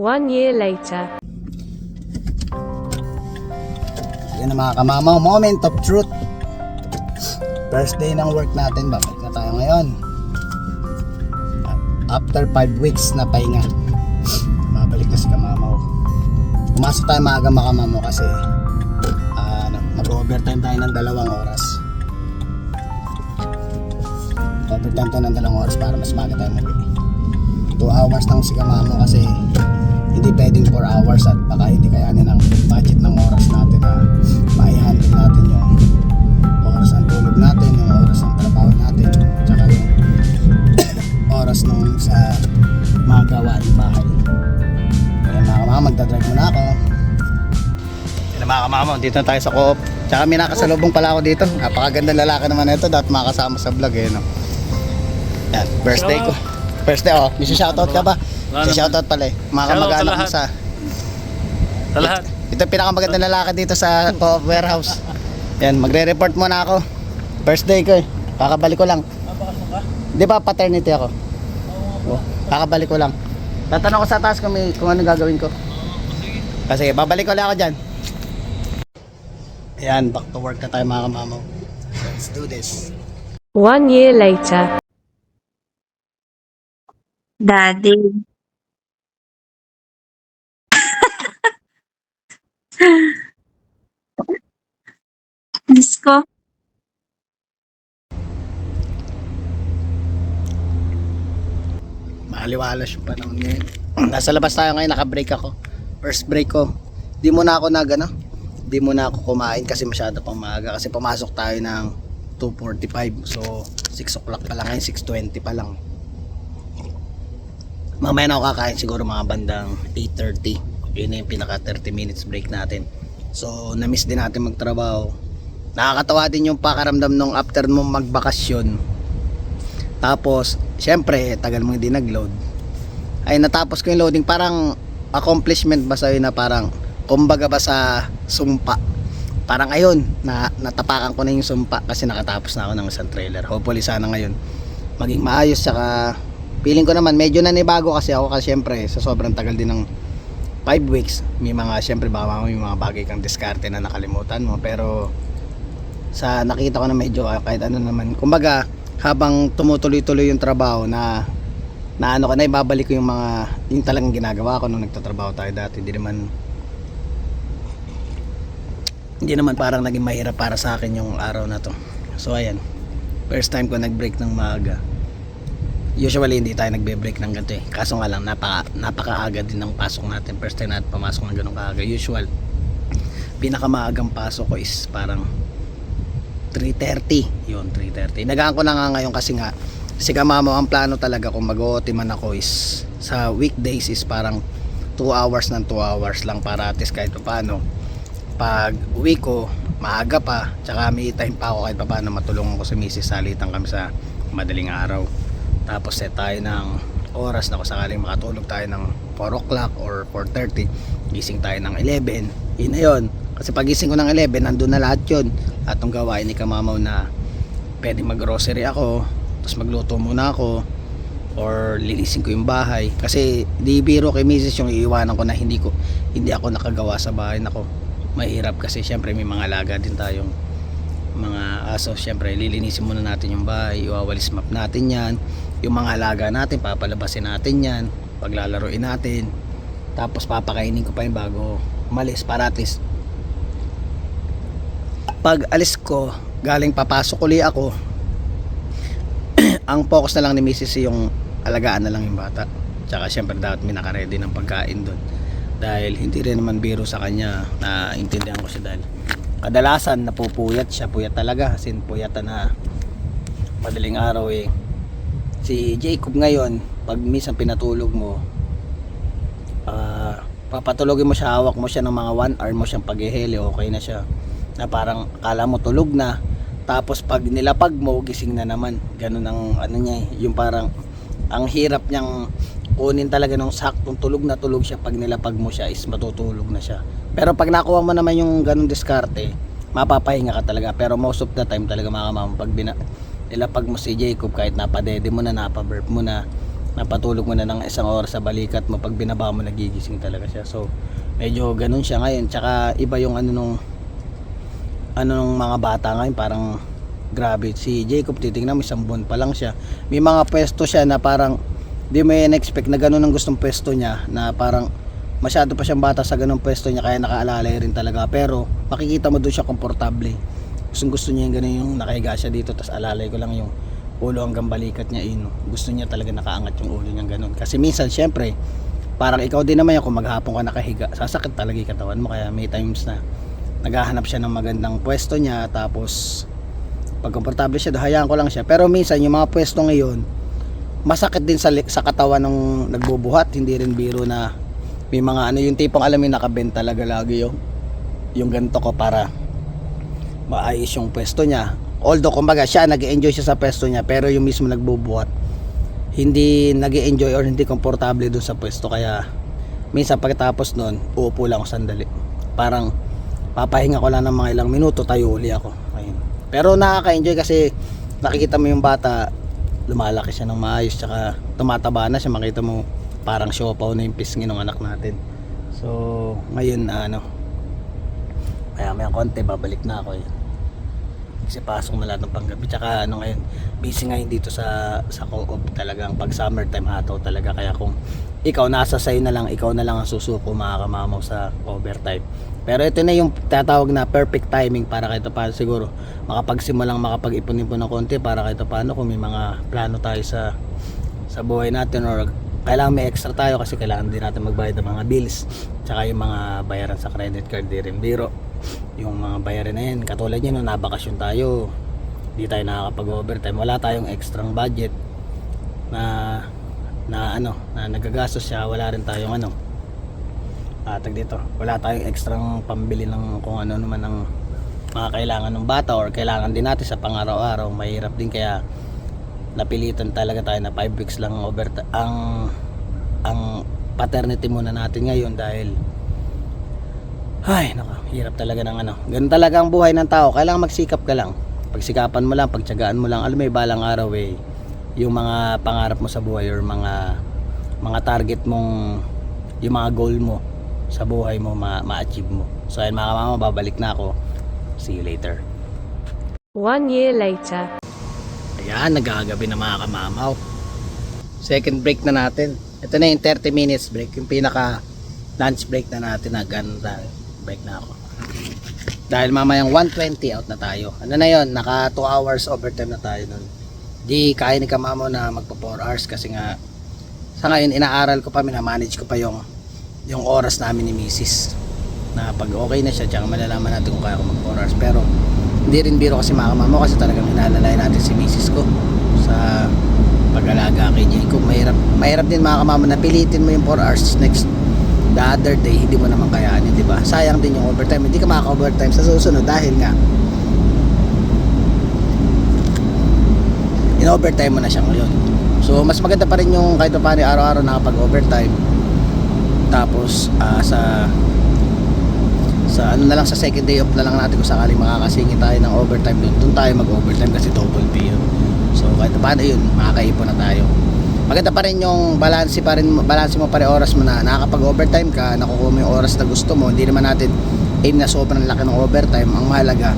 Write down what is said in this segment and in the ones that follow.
1 year later. Yan na mga kamamaw, moment of truth. First day ng work natin, babalik na tayo ngayon. After 5 weeks na pahinga, babalik na si kamamaw. Pumasok tayo maaga mga kamamaw kasi mag-overtime tayo ng 2 oras. Overtime tayo ng 2 oras para mas maaga tayo mag 2 hours lang si kamamaw kasi hindi pwedeng 4 hours at baka hindi kayanin ang budget ng oras natin na maihandle natin yung oras ng tulog natin, yung oras ng trabaho natin, tsaka yung oras nung sa mga gawain bahay. Kaya mga kamama, magdadrive muna ako. Kaya mga kamama, dito na tayo sa co-op. Tsaka may nakasalubong pala ako dito. Napakagandang lalaki naman ito, dapat makasama sa vlog eh, no? Yan, birthday ko. Birthday, oh. May shoutout ka ba? May shoutout pala eh. Mga kamag-anak mo sa lahat. Ito pinakamagandang lalaki dito sa co-op warehouse. Yan, magre-report muna ako. Birthday ko eh. Kakabalik ko lang. Di ba paternity ako? Oh, kakabalik ko lang. Tatanong ko sa taas kung ano gagawin ko. Kasi babalik ko lang ako dyan. Ayan, back to work na tayo mga kamamaw. Let's do this. 1 year later. Daddy. Miss ko. Maaliwalas yung panahon ngayon. Nasa labas tayo ngayon, naka-break ako. First break ko. Di muna ako di muna ako kumain kasi masyado pang maaga. Kasi pumasok tayo ng 2:45. So 6 o'clock pa lang ngayon, 6:20 pa lang. Mamaya na ako kakain siguro mga bandang 8:30. Yun na yung pinaka 30 minutes break natin. So na-miss din natin magtrabaho. Nakakatawa din yung pakaramdam nung after mong magbakasyon. Tapos syempre tagal mo hindi nag-load. Ay natapos ko yung loading, parang accomplishment ba sa'yo na parang kumbaga ba sa sumpa. Parang ayun, natapakan ko na yung sumpa kasi nakatapos na ako ng isang trailer. Hopefully sana ngayon maging maayos, saka feeling ko naman medyo nanibago kasi ako kasi syempre sa sobrang tagal din ng 5 weeks. May mga syempre baka may mga bagay kang diskarte na nakalimutan mo, pero sa nakita ko na medyo kahit ano naman, kumbaga habang tumutuloy-tuloy yung trabaho na ano ka na, ibabalik ko yung mga yung talagang ginagawa ko nung nagtatrabaho tayo dati. Hindi naman parang naging mahirap para sa akin yung araw na to. So ayan, first time ko nag-break ng maaga. Usually hindi tayo nagbe-break ng ganito eh, kaso nga lang napakaaga din ng pasok natin. First time natin pamasok ng ganong kaaga. Usual pinakamaagang pasok ko is parang 3:30. Yun, 3:30. Nagaan ko na nga ngayon kasi nga si kamamo ang plano talaga kung mag-OT man ako is sa weekdays is parang 2 hours ng 2 hours lang para at least kahit paano pag uwi ko maaga pa, tsaka may time pa ako kahit paano matulungan ko si Mrs. Salitan kami sa madaling araw. Tapos set tayo ng oras na kung sakaling makatulog tayo ng 4 o'clock or 4:30, gising tayo ng 11. Yun na yun. Kasi pagising ko ng 11, nandun na lahat yun. At ang gawain ni kamamaw na pwede mag-grocery ako, tapos magluto muna ako, or lilisin ko yung bahay. Kasi di biro kay Mrs. yung iiwanan ko na hindi ako nakagawa sa bahay. Nako, mahirap kasi syempre may mga alaga din tayong mga aso. Syempre lilinisin muna natin yung bahay, iwawalis map natin yan, yung mga alaga natin papalabasin natin yan, paglalaroin natin, tapos papakainin ko pa yung bago umalis para at least pag alis ko galing papasok uli ako ang focus na lang ni Mrs. yung alagaan na lang yung bata. Tsaka syempre dapat may naka-ready ng pagkain doon dahil hindi rin naman biro sa kanya, na intindihan ko siya dahil kadalasan napupuyat siya, puyat talaga, as in puyatan na madaling araw eh. Si Jacob ngayon pag minsan pinatulog mo, papatulogin mo siya, hawak mo siya ng mga 1 hour mo siyang paghihili, okay na siya, na parang akala mo tulog na, tapos pag nilapag mo gising na naman. Ganun ang ano niya, yung parang ang hirap niyang kunin talaga ng saktong tulog na tulog siya. Pag nilapag mo siya is matutulog na siya. Pero pag nakuha mo naman yung ganung diskarte, mapapahinga ka talaga. Pero most of the time talaga mga kamama, pag nilapag mo si Jacob, kahit napadede mo na, napaburp mo na, napatulog mo na ng isang oras sa balikat mo, pag binaba mo nagigising talaga siya. So medyo ganun siya ngayon. Tsaka iba yung nung mga bata ngayon, parang grabe. Si Jacob, titingnan mo, isang buwan pa lang siya, may mga pwesto siya na parang di mo in-expect na ganun ang gustong pwesto niya, na parang masyado pa siyang bata sa ganung pwesto niya, kaya nakaalalay rin talaga. Pero makikita mo doon siya komportable. Gusto niya yung ganun, yung nakahiga siya dito, tas alalay ko lang yung ulo hanggang balikat niya. Gusto niya talaga nakaangat yung ulo niya ganun. Kasi minsan syempre parang ikaw din naman yan, kung maghapon ka nakahiga, sasakit talaga yung katawan mo. Kaya may times na naghahanap siya ng magandang pwesto niya, tapos pag komportable siya, hayaan ko lang siya. Pero minsan yung mga pwesto ngayon, masakit din sa katawan ng nagbubuhat. Hindi rin biro na may mga yung tipong alam mo, nakabend talaga lagi yung ganito ko para maayos yung pwesto niya. Although kumbaga siya nag-enjoy siya sa pwesto niya, pero yung mismo nagbubuhat hindi nag-enjoy or hindi komportable doon sa pwesto. Kaya minsan pagkatapos noon, uupo lang ako sandali, parang papahinga ko lang ng mga ilang minuto, tayo uli ako. Ayun. Pero nakaka-enjoy kasi nakikita mo yung bata, lumalaki siya ng maayos, tsaka tumataba na siya. Makita mo parang siopaw na yung pisngi ng anak natin. So ngayon maya konti babalik na ako kasi pasok na lahat ng panggabi. Tsaka ngayon busy ngayon dito sa co-op. Talagang pag summer time hataw talaga. Kaya kung ikaw nasa say na lang, ikaw na lang ang susuko mga kamamaw sa overtime. Pero ito na yung tatawag na perfect timing para kahit paano siguro makapagsimulang makapag-ipon-ipon ng konti, para kahit paano kung may mga plano tayo sa buhay natin, or kailangan may extra tayo kasi kailangan din natin magbayad ng mga bills, tsaka yung mga bayaran sa credit card. Di rin biro yung mga bayaran na yan. Katulad nyo nung nabakasyon tayo, di tayo nakakapag-overtime, wala tayong extrang budget na nagagastos siya. Wala rin tayong wala tayong extrang pambili ng kung ano naman ng mga kailangan ng bata or kailangan din natin sa pang-araw-araw. Mahirap din, kaya napilitan talaga tayo na 5 weeks lang overtime ang paternity muna natin ngayon, dahil hirap talaga ng ganun talaga ang buhay ng tao. Kailangan magsikap ka lang, pagsikapan mo lang, pagtiyagaan mo lang. Alam mo, balang araw yung mga pangarap mo sa buhay or mga target mong, yung mga goal mo sa buhay mo, ma-achieve mo. So ayun mga kamama, babalik na ako. See you later. 1 year later. Ayan, nagagabi na mga kamamaw. Second break na natin. Ito na yung 30 minutes break, yung pinaka lunch break na natin. Ganda break na ako, dahil mamayang 1:20 out na tayo. Na yun, naka 2 hours overtime na tayo nun. Di kaya ni kamamaw na magpa 4 hours, kasi nga sa ngayon inaaral ko pa, minamanage ko pa yung oras namin ni Mrs. na pag okay na siya, tsaka malalaman natin kung kaya ko mag 4 hours. Pero hindi rin biro kasi mga kamamaw, kasi talagang inalalay natin si Mrs. ko sa pag-alaga kay Jacob. Mahirap din mga kamamaw na pilitin mo yung 4 hours, next the other day hindi mo naman kayanin, di ba? Sayang din yung overtime. Hindi ka makaka-overtime sa susunod dahil nga in-overtime mo na siya ngayon. So mas maganda pa rin yung kahit paano araw-araw nakapag-overtime. Tapos sa na lang, sa second day off na lang natin, kung sakaling makakasingit tayo ng overtime doon tayo mag-overtime, kasi double pay yun. So kahit paano yun, makakaipon na tayo. Maganda pa rin yung balance mo pa rin oras mo, na nakakapag-overtime ka, nakukuha mo yung oras na gusto mo. Hindi naman natin aim na sobrang laki ng overtime. Ang mahalaga,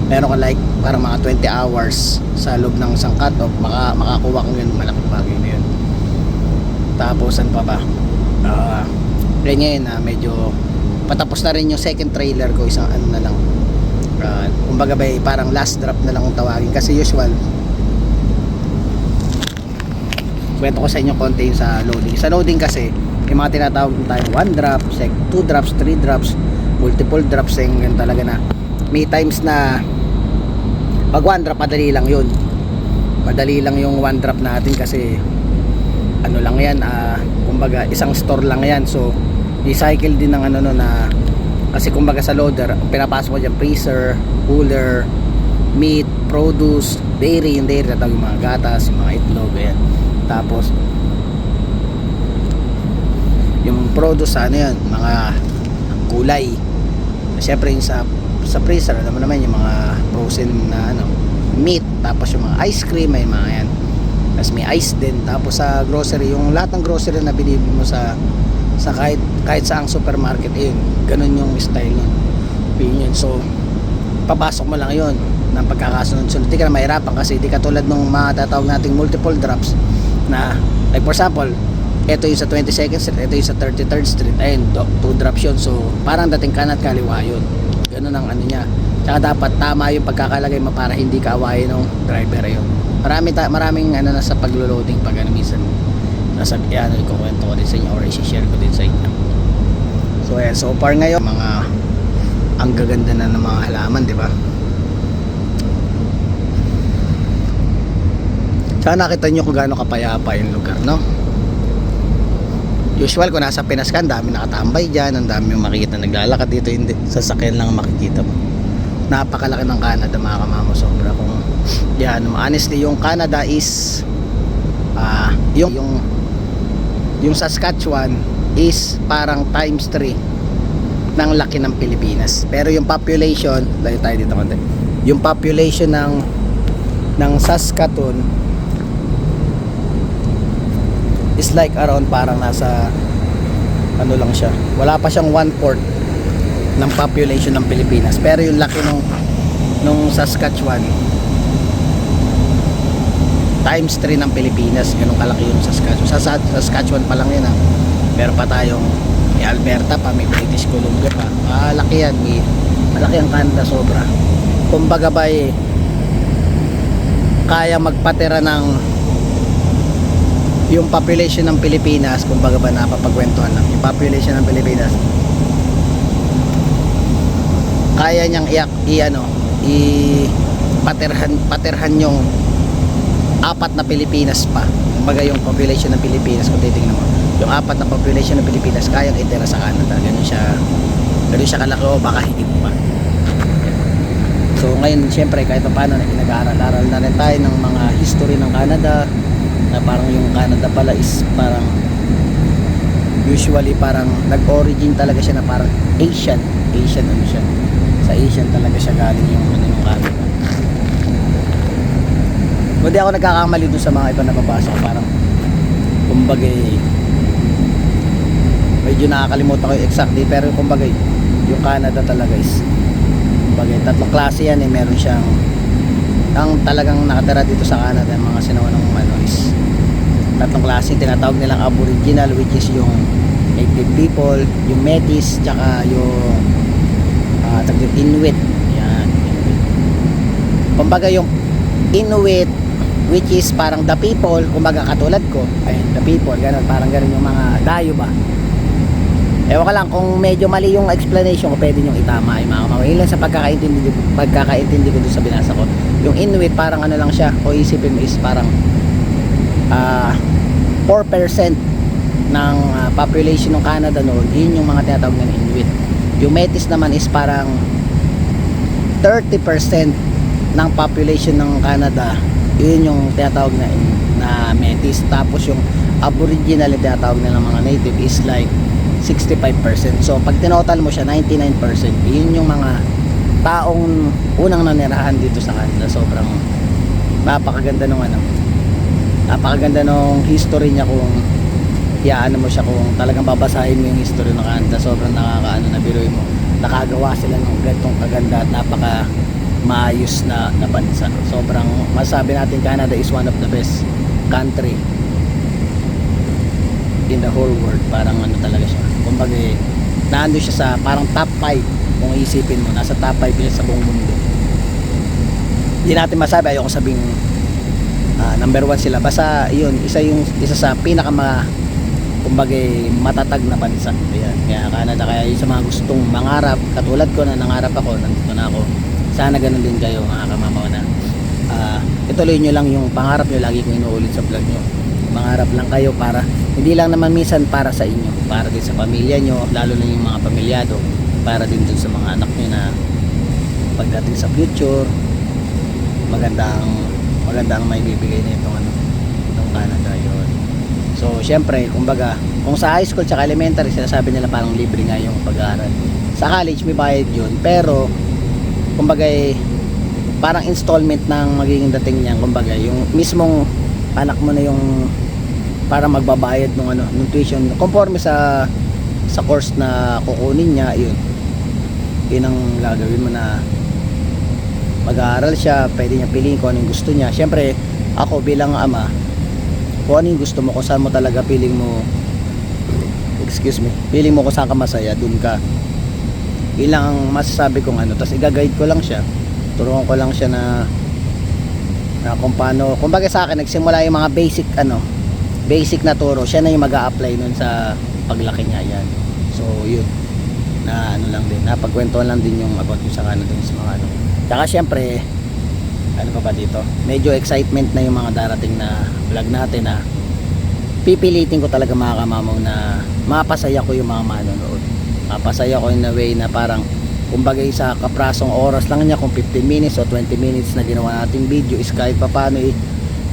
meron ka like parang mga 20 hours sa loob ng isang cut-off, makakuha kang yun, malaking bagay na yun. Tapos pa ba? Ngayon medyo patapos na rin yung second trailer ko, isang na lang. Kumbaga parang last drop na lang kung tawagin, kasi usual kwento ko sa inyo konti yung sa loading. Sa loading kasi yung mga tinatawag tayong 1 drop, 2 drops, 3 drops, multiple drops, yung talaga na may times na pag 1 drop madali lang yun. Madali lang yung 1 drop natin, kasi lang yan, kumbaga isang store lang yan. So i-cycle din ng na, kasi kumbaga sa loader pinapasok mo dyan freezer, cooler, meat, produce, dairy. Yung dairy tatawag yung mga gatas, yung mga itlog, ayan. Tapos yung produce yan, mga gulay. Siyempre yung sa freezer, alam mo naman yung mga frozen na meat. Tapos yung mga ice cream, may mga yan. Tapos may ice din. Tapos sa grocery, yung lahat ng grocery na binibili mo sa kahit saang supermarket, ganun yung style nun. Yun. So papasok mo lang yun ng pagkakasunod-sunod. Di ka na mahirapan kasi di katulad nung mga tatawag nating multiple drops na, like for example, ito yung sa 22nd Street, ito yung sa 33rd Street, ayun, 2 drops yun. So parang dating kanan at kaliwa yun, ganun ang ano niya. Tsaka dapat tama yung pagkakalagay mo para hindi ka awayin ng driver yun. Maraming ano na sa paglo-loading pag ano minsan nasa ano, ikukwento ko din sa inyo or i-share ko din sa inyo. So ayan, so far ngayon mga ang gaganda na ng mga halaman, di ba? Tsaka nakita nyo kung gaano kapayapa yung lugar, no? Usual kung nasa Pinas ka, ang dami nakatambay dyan, ang dami yung makikita naglalakad dito, hindi, sasakyan lang makikita mo. Napakalaki ng Canada mga kamamo, sobra. Kung yan, honestly yung Canada is yung Saskatchewan is parang times 3 ng laki ng Pilipinas. Pero yung population, layo tayo dito konti. Yung population ng Saskatoon is like around parang nasa ano lang siya. Wala pa siyang 1/4 ng population ng Pilipinas. Pero yung laki nung Saskatchewan times 3 ng Pilipinas. Ganun kalaki yung Saskatchewan. Sa Saskatchewan pa lang yun ha. Meron pa tayong may Alberta pa, may British Columbia pa. Malaki yan. Malaki ang Canada sobra. Kumbaga ba kaya magpatira ng yung population ng Pilipinas, kumbaga ba napapagkwentuhan lang. Yung population ng Pilipinas kaya niyang patirhan yung 4 na Pilipinas pa. Kumbaga yung population ng Pilipinas, kung titingnan mo, yung 4 na population ng Pilipinas kayang itira sa Canada. Ganun siya kalaki o baka higit pa. So ngayon syempre kahit pa paano nag-aaral-aral na rin tayo ng mga history ng Canada, na parang yung Canada pala is parang usually parang nag-origin talaga siya na parang Asian ano siya, sa Asian talaga siya galing yung ano ng Canada. Kung di ako nagkakamali doon sa mga iba na babasa ko, parang kumbaga medyo nakakalimutan ko yung exactly, pero kumbaga yung Canada talaga is kumbaga 3 klase yan meron siyang ang talagang nakatira dito sa Canada, mga sinaunang ano is 3 klase tinatawag nilang Aboriginal, which is yung native people, yung Métis, tsaka yung Inuit. Yan, Inuit. Kumbaga yung Inuit, which is parang the people, kumbaga katulad ko, ay the people, ganun, parang ganun yung mga dayo ba. Ewan ka lang kung medyo mali yung explanation ko, pwede nyo itama ay mga kamawin lang sa pagkakaintindi ko doon sa binasa ko. Yung Inuit parang ano lang siya, o isipin mo is parang 4% ng population ng Canada noon, yun yung mga tinatawag ng Inuit. Yung Métis naman is parang 30% ng population ng Canada, yun yung tinatawag na Métis. Tapos yung Aboriginal yung tinatawag nilang mga native is like 65%. So pag tinotal mo siya, 99%. Yun yung mga taong unang nanirahan dito sa Canada. Sobrang napakaganda nung napakaganda nung history niya. Kung ano mo siya, kung talagang babasahin mo yung history ng Canada, sobrang nakakaano na, biruin mo, nakagawa sila ng gantong kaganda at napaka maayos na bansa. Sobrang masabi natin Canada is one of the best country in the whole world. Parang ano talaga siya, kumbaga naando siya sa parang top 5. Kung isipin mo, nasa top 5 siya sa buong mundo. Hindi natin masabi, ayoko sabing number 1 sila, basta yun, isa sa pinaka kumbaga matatag na bansa. Ayan, kaya Canada, kaya yung sa mga gustong mangarap, katulad ko na nangarap ako, nandito na ako, sana ganun din kayo mga kamamaw na ituloy nyo lang yung pangarap nyo. Lagi kong inuulit sa vlog nyo, mangarap lang kayo, para hindi lang naman minsan para sa inyo, para din sa pamilya nyo, lalo na yung mga pamilyado, para din dun sa mga anak nyo na pagdating sa future magandang may bibigay na itong Canada. Yun. So syempre, kumbaga kung sa high school tsaka elementary sinasabi nila parang libre nga yung pag-aaral, sa college may bayad yun, pero kumbaga parang installment ng magiging dating niyan. Kumbaga yung mismong anak mo na yung para magbabayad ng ng tuition conforme sa course na kukunin niya. Yun ang gagawin mo, na mag-aaral siya, pwede niya piliin kung anong gusto niya. Syempre ako bilang ama, kung ano yung gusto mo, kung saan mo talaga feeling mo kung saan ka masaya, dun ka. Yun lang ang masasabi kong tapos i-guide ko lang siya, turuan ko lang siya na kung paano, kumbaga sa akin nagsimula yung mga basic na turo, siya na yung mag-a-apply nun sa paglaki niya. Yan, so yun na lang din, napagkwentuhan lang din yung about yung sa dun sa mga tsaka syempre ano pa ba dito, medyo excitement na yung mga darating na vlog natin, na pipilitin ko talaga mga kamamaw na mapasaya ko yung mga manonood, mapasaya ko in a way na parang kumbaga sa kaprasong oras lang niya, kung 15 minutes o 20 minutes na ginawa nating video is kahit paano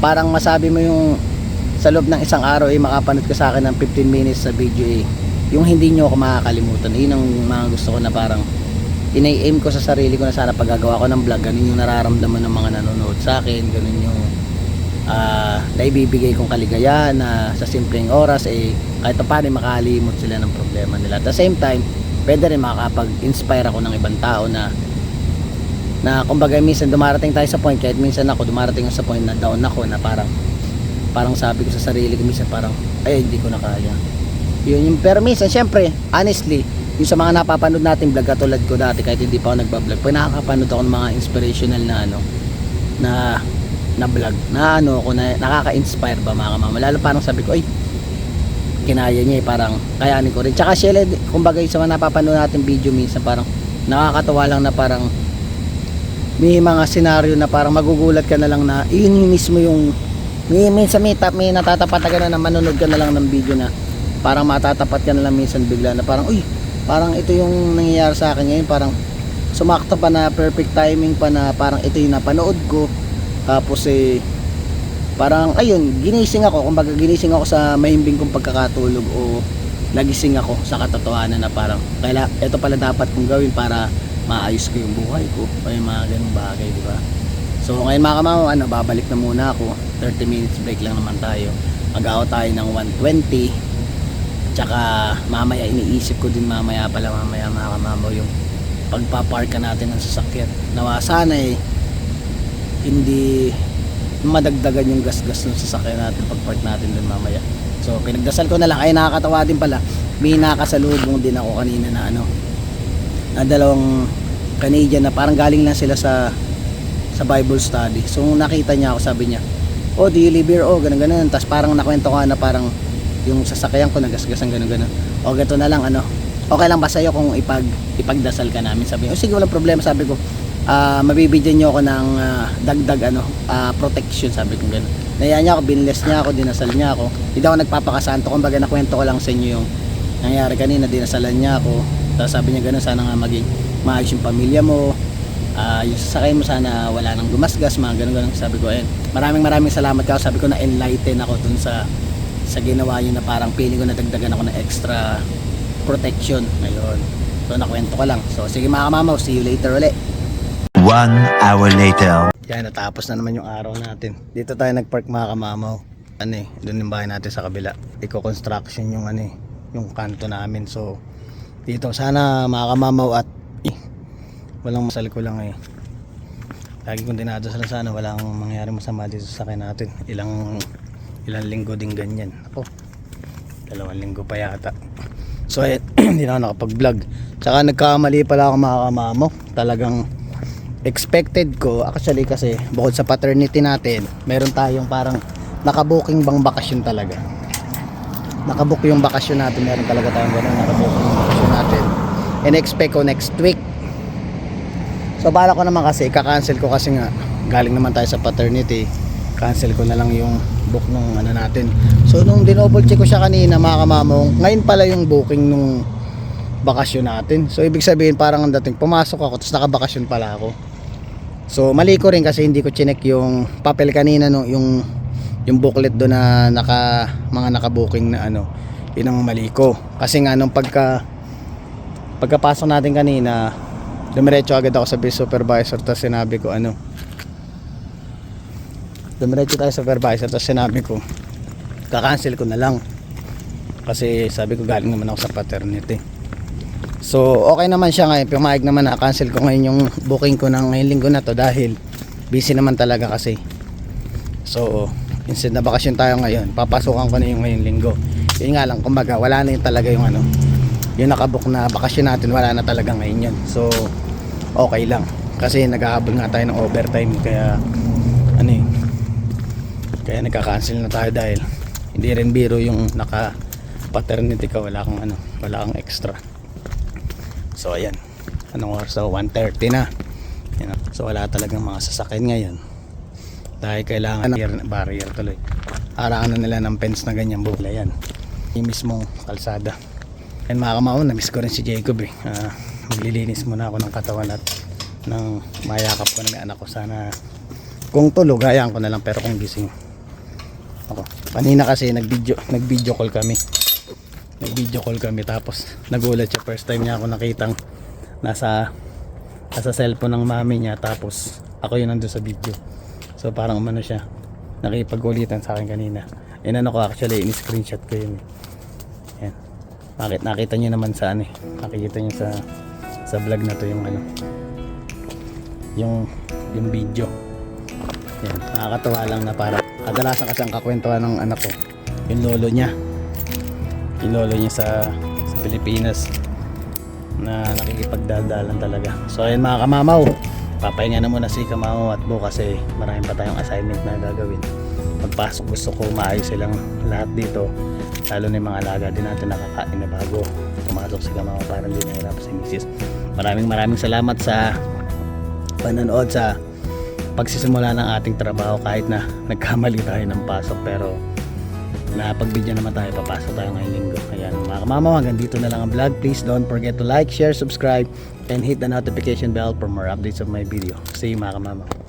parang masabi mo yung sa loob ng isang araw makapanood ka sa akin ng 15 minutes sa video yung hindi nyo ako makakalimutan. Yun ang mga gusto ko, na parang ina-aim ko sa sarili ko na sana paggagawa ko ng vlog, ganun yung nararamdaman ng mga nanonood sa akin, ganun yung naibibigay kong kaligayahan na sa simpleng oras kahit paano makalimot sila ng problema nila. At the same time, pwede rin makakapag-inspire ako ng ibang tao na kumbaga minsan dumarating tayo sa point, kahit minsan ako dumarating sa point na down ako, na parang sabi ko sa sarili ko minsan, parang ay hindi ko na kaya. Yun yung, pero minsan syempre honestly yung sa mga napapanood natin vlog, katulad ko dati kahit hindi pa ako nagba-vlog, pag nakakapanood ako ng mga inspirational na vlog na ako na nakaka-inspire ba mga kamama, lalo parang sabi ko ay kinaya niya parang kayanin ko rin. Tsaka siya kumbaga sa mga napapanood natin video minsan parang nakakatawa lang, na parang may mga senaryo na parang magugulat ka na lang na yun mismo yung minsan may natatapat ka na manonood ka na lang ng video na parang matatapat ka na lang minsan bigla na parang uy, parang ito yung nangyayari sa akin ngayon, parang sumakto pa na perfect timing pa, na parang ito yung napanood ko. Tapos parang ayun, ginising ako sa mahimbing kong pagkakatulog, o nagising ako sa katotohanan na parang ito pala dapat kong gawin para maayos ko yung buhay ko, o yung mga ganung bagay, di ba? So ngayon mga kamama, babalik na muna ako, 30 minutes break lang naman tayo, mag-out tayo ng 120. Tsaka mamaya iniisip ko din mamaya mga kamama yung pagpaparka natin ng sasakyan, nawa sana hindi madagdagan yung gasgas ng sasakyan natin pagpark natin dun mamaya. So pinagdasal ko na lang. Ay, nakakatawa din pala, may nakasalubong din ako kanina na dalawang Canadian na parang galing lang sila sa Bible study. So nakita niya ako, sabi niya, oh do you live here? Oh ganun. Tapos parang nakwento ko na parang yung sasakyan ko nagasgasan ganun. O gato na lang, okay lang ba sa'yo kung ipagdasal ka namin? Sabi niya, oh sige, walang problema. Sabi ko, mabibigyan niyo ako ng dagdag protection, sabi ko gano'n. Naya niya ako, binless niya ako, dinasal niya ako. Hindi ako nagpapakasanto, kumbaga nakwento ko lang sa inyo yung nangyari kanina, dinasalan niya ako. Tapos sabi niya gano'n, sana nga maging maayos yung pamilya mo, yung sasakay mo sana wala nang gumasgas, mga gano'n. Sabi ko, maraming salamat ka. Sabi ko, na enlighten ako dun sa ginawa niyo, na parang feeling ko nadagdagan ako ng extra protection ngayon. So nakwento ko lang. So sige mga kamamaw, see you later ulit. 1 hour later. Yan, natapos na naman yung araw natin. Dito tayo nagpark mga kamamaw. Doon yung bahay natin sa kabila. Eco-construction yung yung kanto namin. So dito sana mga kamamaw, at walang masal ko lang lagi kong dinadasal, sana walang mangyari masama dito sa akin natin. Ilang linggo din ganyan. Ako, 2 linggo pa yata. So hindi na ako nakapag-vlog. Tsaka nagkamali pala ako mga kamamaw. Talagang expected ko actually, kasi bukod sa paternity natin, meron tayong parang nakabooking bang bakasyon talaga. Nakabook yung bakasyon natin, meron talaga tayong ganun, nakabook yung bakasyon natin. And expect ko next week. So bala ko naman kasi, ika-cancel ko kasi nga galing naman tayo sa paternity. Cancel ko na lang yung book nung natin. So nung dinouble check ko siya kanina mga kamamong, ngayon pala yung booking nung bakasyon natin. So ibig sabihin parang ang dating pumasok ako tapos nakabakasyon pala ako. So mali ko rin kasi hindi ko chinek yung papel kanina, no, yung booklet do na mga naka-booking na yun ang mali ko. Kasi nga nung pagkapasok natin kanina, dumiretso agad ako sa base supervisor, tapos sinabi ko dumiretso tayo sa supervisor, tapos sinabi ko kakancel ko na lang kasi sabi ko galing naman ako sa paternity. So okay naman siya ngayon, pumayag naman na cancel ko ngayon yung booking ko ng ngayong linggo na to dahil busy naman talaga kasi. So instead na bakasyon tayo ngayon, papasukan ko na yung ngayong linggo. Yun nga lang, kumbaga wala na yung talaga yung ano, yung nakabook na bakasyon natin, wala na talaga ngayon yun. So okay lang kasi naghahabol nga tayo ng overtime, kaya ano eh, kaya nagka-cancel na tayo dahil hindi rin biro yung naka paternity ka, wala kang ano, wala kang extra. So ayan, anong oras daw? 1:30 na. Yan. So wala talagang mga sasakyan ngayon dahil kailangan ng barrier tuloy. Harangan na nila ng fence na ganyan bukla yan, yung mismong kalsada. And mga kamao, na-miss ko rin si Jacob eh. Maglilinis muna ako ng katawan at nang mayakap ko na may anak ko. Sana kung tulog, hayaan ko na lang, pero kung gising ako. Kanina kasi nag-video call kami tapos nagulat siya, first time niya ako nakitang nasa cellphone ng mami niya, tapos ako yun nandun sa video. So parang umano siya, nakipag-ulitan sa akin kanina. Inano ko actually, in-screenshot ko yun. Yan. Bakit nakita niyo naman sa ano eh. Nakikita niyo sa vlog na to yung ano. Yung video. Yan, nakakatawa lang na para kadalasan kasi ang kakwentuhan ng anak ko yung lolo niya sa Pilipinas na nakikipagdaldalan talaga. So ayun mga kamamaw, papahinga na muna si Kamamaw at bukas eh maraming pa tayong assignment na gagawin. Pagpasok gusto ko maayos silang lahat dito, lalo na yung mga alaga din natin nakakain na bago pumasok si Kamamaw para hindi nahirap si Mrs. Maraming salamat sa panonood, sa pagsisimula ng ating trabaho kahit na nagkamali tayo ng pasok, pero napagbidyo naman tayo, papasok tayo ngayong linggo. Ayan mga kamamaw, hanggang dito na lang ang vlog. Please don't forget to like, share, subscribe and hit the notification bell for more updates of my video. See you mga kamamaw.